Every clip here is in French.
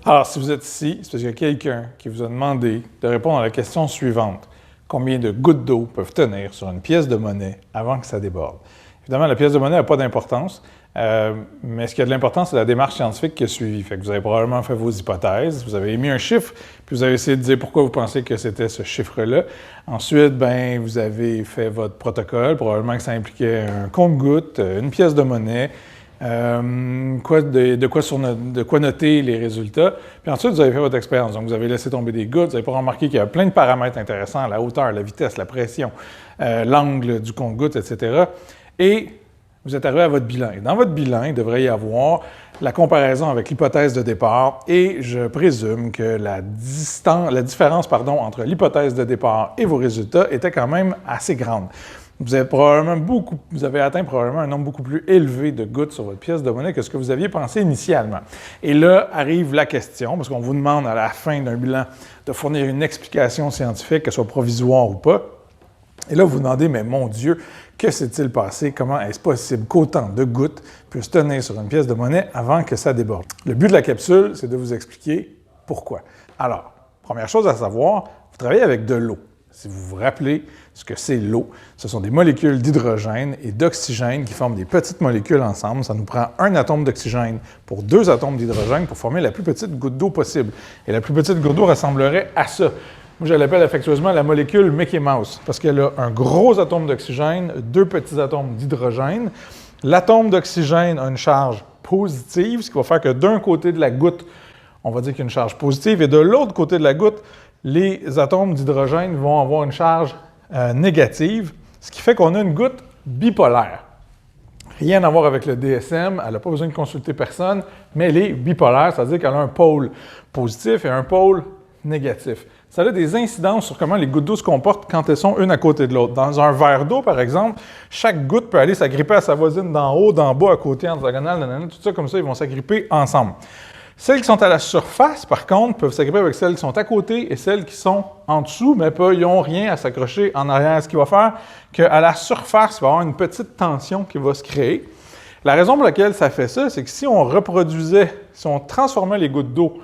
Alors, si vous êtes ici, c'est parce qu'il y a quelqu'un qui vous a demandé de répondre à la question suivante. Combien de gouttes d'eau peuvent tenir sur une pièce de monnaie avant que ça déborde? Évidemment, la pièce de monnaie n'a pas d'importance, mais ce qui a de l'importance, c'est la démarche scientifique qui a suivi. Fait que vous avez probablement fait vos hypothèses, vous avez émis un chiffre, puis vous avez essayé de dire pourquoi vous pensez que c'était ce chiffre-là. Ensuite, vous avez fait votre protocole, probablement que ça impliquait un compte-gouttes, une pièce de monnaie, de quoi noter les résultats. Puis ensuite, vous avez fait votre expérience. Donc, vous avez laissé tomber des gouttes. Vous avez pas remarqué qu'il y a plein de paramètres intéressants, la hauteur, la vitesse, la pression, l'angle du compte-gouttes, etc. Et vous êtes arrivé à votre bilan. Et dans votre bilan, il devrait y avoir la comparaison avec l'hypothèse de départ. Et je présume que la différence entre l'hypothèse de départ et vos résultats était quand même assez grande. Vous avez atteint probablement un nombre beaucoup plus élevé de gouttes sur votre pièce de monnaie que ce que vous aviez pensé initialement. Et là arrive la question, parce qu'on vous demande à la fin d'un bilan de fournir une explication scientifique, qu'elle soit provisoire ou pas. Et là, vous vous demandez, mais mon Dieu, que s'est-il passé? Comment est-ce possible qu'autant de gouttes puissent tenir sur une pièce de monnaie avant que ça déborde? Le but de la capsule, c'est de vous expliquer pourquoi. Alors, première chose à savoir, vous travaillez avec de l'eau. Si vous vous rappelez ce que c'est l'eau, ce sont des molécules d'hydrogène et d'oxygène qui forment des petites molécules ensemble. Ça nous prend un atome d'oxygène pour 2 atomes d'hydrogène pour former la plus petite goutte d'eau possible. Et la plus petite goutte d'eau ressemblerait à ça. Moi, je l'appelle affectueusement la molécule Mickey Mouse parce qu'elle a un gros atome d'oxygène, 2 petits atomes d'hydrogène. L'atome d'oxygène a une charge positive, ce qui va faire que d'un côté de la goutte, on va dire qu'il y a une charge positive, et de l'autre côté de la goutte, les atomes d'hydrogène vont avoir une charge négative, ce qui fait qu'on a une goutte bipolaire. Rien à voir avec le DSM, elle n'a pas besoin de consulter personne, mais elle est bipolaire, c'est-à-dire qu'elle a un pôle positif et un pôle négatif. Ça a des incidences sur comment les gouttes d'eau se comportent quand elles sont une à côté de l'autre. Dans un verre d'eau, par exemple, chaque goutte peut aller s'agripper à sa voisine d'en haut, d'en bas, à côté, en diagonale, tout ça comme ça, ils vont s'agripper ensemble. Celles qui sont à la surface, par contre, peuvent s'agripper avec celles qui sont à côté et celles qui sont en dessous, mais ils n'ont rien à s'accrocher en arrière. Ce qui va faire qu'à la surface, il va y avoir une petite tension qui va se créer. La raison pour laquelle ça fait ça, c'est que si on transformait les gouttes d'eau,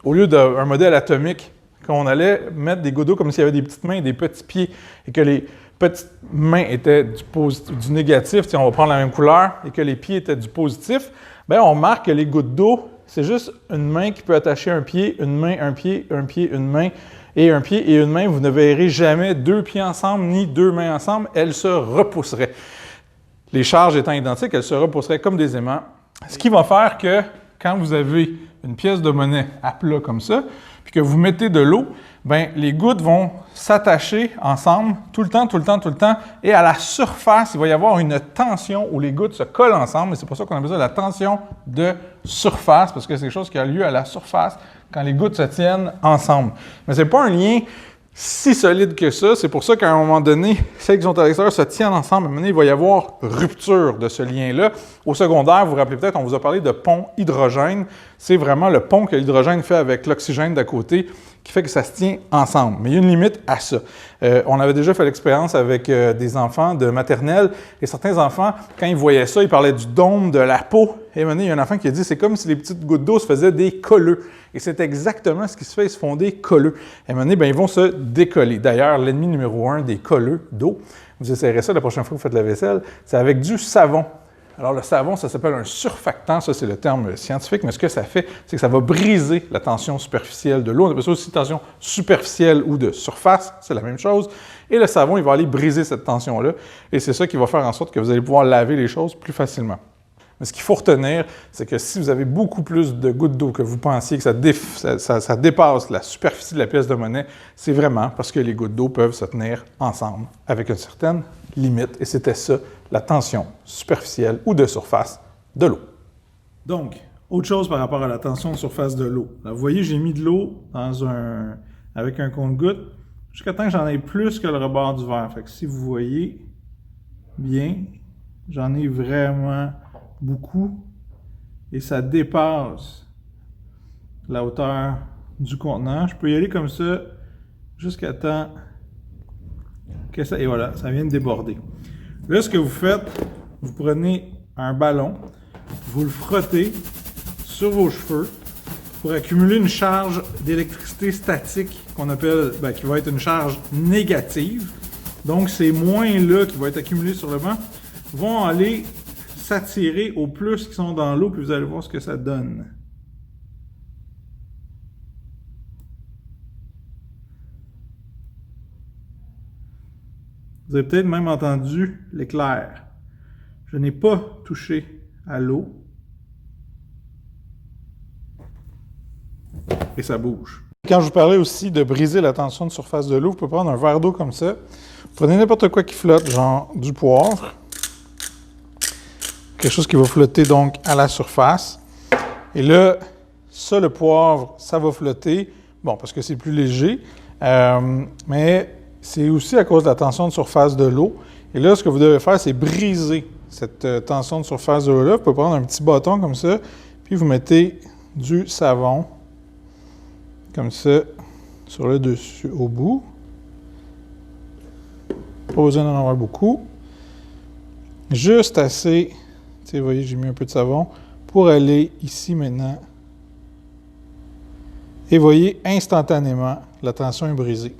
au lieu d'un modèle atomique, qu'on allait mettre des gouttes d'eau comme s'il y avait des petites mains et des petits pieds, et que les petites mains étaient du négatif, on va prendre la même couleur, et que les pieds étaient du positif, on remarque que les gouttes d'eau, c'est juste une main qui peut attacher un pied, une main, un pied, une main et un pied et une main. Vous ne verrez jamais 2 pieds ensemble ni 2 mains ensemble. Elles se repousseraient. Les charges étant identiques, elles se repousseraient comme des aimants. Ce qui va faire que quand vous avez une pièce de monnaie à plat comme ça, puis que vous mettez de l'eau, les gouttes vont s'attacher ensemble tout le temps, et à la surface, il va y avoir une tension où les gouttes se collent ensemble, et c'est pour ça qu'on a besoin de la tension de surface, parce que c'est quelque chose qui a lieu à la surface quand les gouttes se tiennent ensemble. Mais ce n'est pas un lien si solide que ça, c'est pour ça qu'à un moment donné, celles qui sont à l'extérieur se tiennent ensemble, à un moment donné, il va y avoir rupture de ce lien-là. Au secondaire, vous vous rappelez peut-être, on vous a parlé de pont hydrogène. C'est vraiment le pont que l'hydrogène fait avec l'oxygène d'à côté qui fait que ça se tient ensemble. Mais il y a une limite à ça. On avait déjà fait l'expérience avec des enfants de maternelle, et certains enfants, quand ils voyaient ça, ils parlaient du dôme de la peau. Et à un moment donné, il y a un enfant qui a dit « c'est comme si les petites gouttes d'eau se faisaient des colleux ». Et c'est exactement ce qui se fait, ils se font des colleux. Et à un moment donné, ils vont se décoller. D'ailleurs, l'ennemi numéro 1 des colleux d'eau, vous essayerez ça la prochaine fois que vous faites la vaisselle, c'est avec du savon. Alors, le savon, ça s'appelle un surfactant, ça c'est le terme scientifique, mais ce que ça fait, c'est que ça va briser la tension superficielle de l'eau. On appelle ça aussi tension superficielle ou de surface, c'est la même chose. Et le savon, il va aller briser cette tension-là, et c'est ça qui va faire en sorte que vous allez pouvoir laver les choses plus facilement. Mais ce qu'il faut retenir, c'est que si vous avez beaucoup plus de gouttes d'eau que vous pensiez que ça dépasse la superficie de la pièce de monnaie, c'est vraiment parce que les gouttes d'eau peuvent se tenir ensemble avec une certaine limite. Et c'était ça, la tension superficielle ou de surface de l'eau. Donc, autre chose par rapport à la tension de surface de l'eau. Vous voyez, j'ai mis de l'eau avec un compte-gouttes jusqu'à temps que j'en ai plus que le rebord du verre. Fait que si vous voyez bien, j'en ai vraiment beaucoup et ça dépasse la hauteur du contenant. Je peux y aller comme ça jusqu'à temps que ça... Et voilà, ça vient de déborder. Là, ce que vous faites, vous prenez un ballon, vous le frottez sur vos cheveux pour accumuler une charge d'électricité statique qu'on appelle, qui va être une charge négative. Donc, ces moins-là qui vont être accumulés sur le banc vont aller s'attirer aux plus qui sont dans l'eau, puis vous allez voir ce que ça donne. Vous avez peut-être même entendu l'éclair. Je n'ai pas touché à l'eau. Et ça bouge. Quand je vous parlais aussi de briser la tension de surface de l'eau, vous pouvez prendre un verre d'eau comme ça. Vous prenez n'importe quoi qui flotte, genre du poivre. Quelque chose qui va flotter donc à la surface. Et là, ça, le poivre, ça va flotter. Bon, parce que c'est plus léger. Mais c'est aussi à cause de la tension de surface de l'eau. Et là, ce que vous devez faire, c'est briser cette tension de surface de l'eau-là. Vous pouvez prendre un petit bâton comme ça, puis vous mettez du savon, comme ça, sur le dessus, au bout. Pas besoin d'en avoir beaucoup. Juste assez, vous voyez, j'ai mis un peu de savon, pour aller ici maintenant. Et vous voyez, instantanément, la tension est brisée.